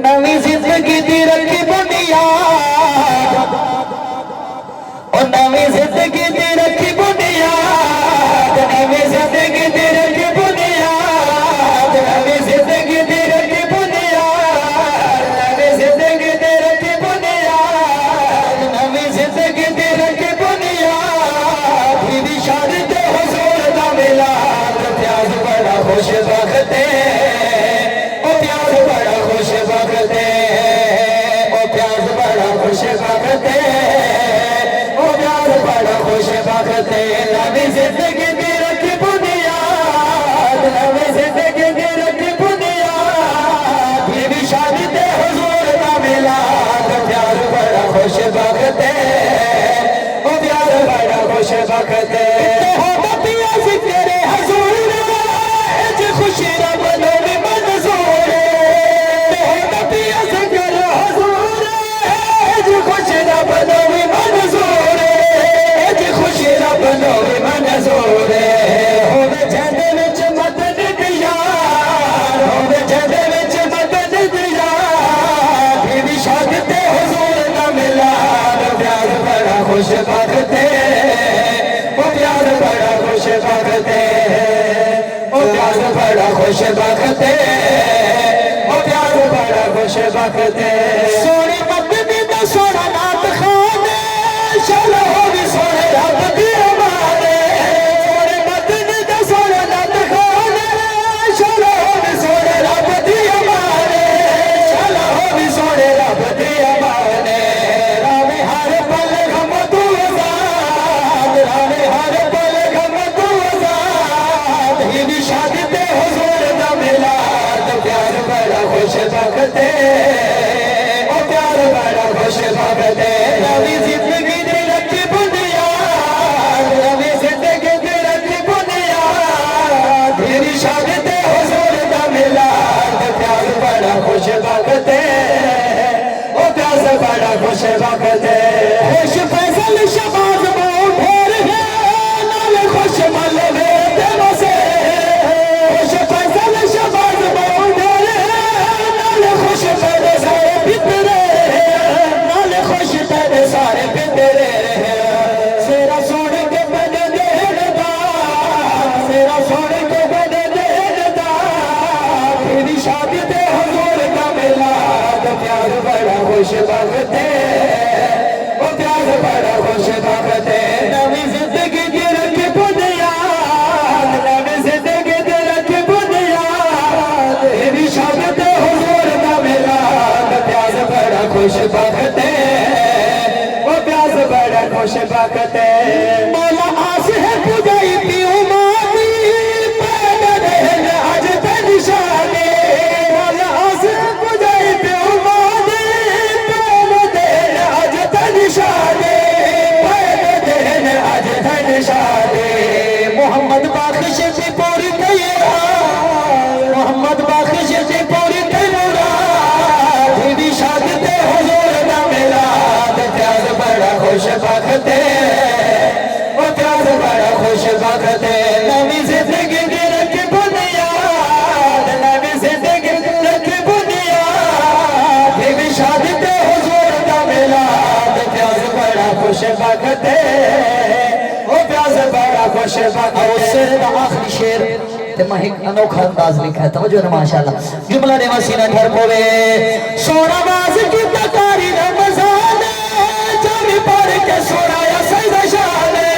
نوی زندگی دی رکھی بنیاد اور نوی زندگی دی رکھی بنیاد نوی زندگی دی رکھی بنیاد نوی زندگی دی رکھی بنیاد نوی زندگی دی رکھی بنیاد نوی زندگی دی رکھی بنیاد بھی شادت حضور دا ملاد پیاز بڑا خوش وقت ہے نوی زندگی دی رکھی بنیاد نوی زندگی دی رکھی بنیاد یہ بھی شادی تے حضور دا ملاد پیار بڑا خوش وقت ہے وہ پیار بڑا خوش وقت ہے اتحاد پیا ذکر حضور اج خوشی رب نوی منظور اتحاد پیا ذکر حضور اج خوشی رب نوی منظور بنوی منظور ہووے جہدے وچ مدد دیار ہووے جہدے وچ مدد دیار یہ بھی شادت حضور دا ملاد پیار بڑا خوش وقت ہے وہ پیار بڑا خوش وقت ہے وہ پیار بڑا خوش وقت ہے وہ پیار بڑا خوش وقت ہے سونی مدنی دا سونا نات خانے چلو ہوگی سونے رب دی نوی زندگی دی رکھی بنیاد نوی زندگی دی رکھی بنیاد میری شادت حضور دا ملاد پیاز بڑا خوش وقت ہے وہ پیاز بڑا خوش وقت ہے خوش فیصل شباز مون پھر ہے نال خوش ملوے دلوں سے خوش فیصل شباز مون پھر ہے نال خوش میرے سارے پترے خوش تیرے سارے پترے سیرا سوڑ کے بنے دینا سیرا سوڑ کے بنے دینا تیری شادی تے حضور کا ملاد پیار بڑا خوش وقت ہے وہ پیار بڑا خوش وقت ہے نوی زندگی کی رکھی بنیاد نوی زندگی کی رکھی بنیاد تیری شادی تے حضور کا ملاد پیار بڑا خوش وقت ہے بڑا خوش وقت ہے مولا آس ہے پجائی پیوں مانی پیدا دہن آج تنشانے مولا آس ہے پجائی پیوں مانی پیدا دہن آج تنشانے پیدا دہن آج تنشانے محمد باخش سے پوری تیرا محمد باخش سے پوری تیرا تیری شادت حضور دا ملاد پیاز بڑا خوش وقت ہے وہ پیاز بڑا خوش وقت ہے نوی زندگی دی رکھی بنیاد نوی زندگی دی رکھی بنیاد یہ بھی شادت حضور دا ملاد پیاز بڑا خوش وقت ہے وہ پیاز بڑا خوش وقت ہے اور سر دا آخری شیر میں ایک انوکھا انداز لکھا ہے توجہ ہے ماشاءاللہ جملہ نے مسینہ گھر پوے سونا باز کی تکاری رمضان جامی پار کے سونا یا سیدہ شانے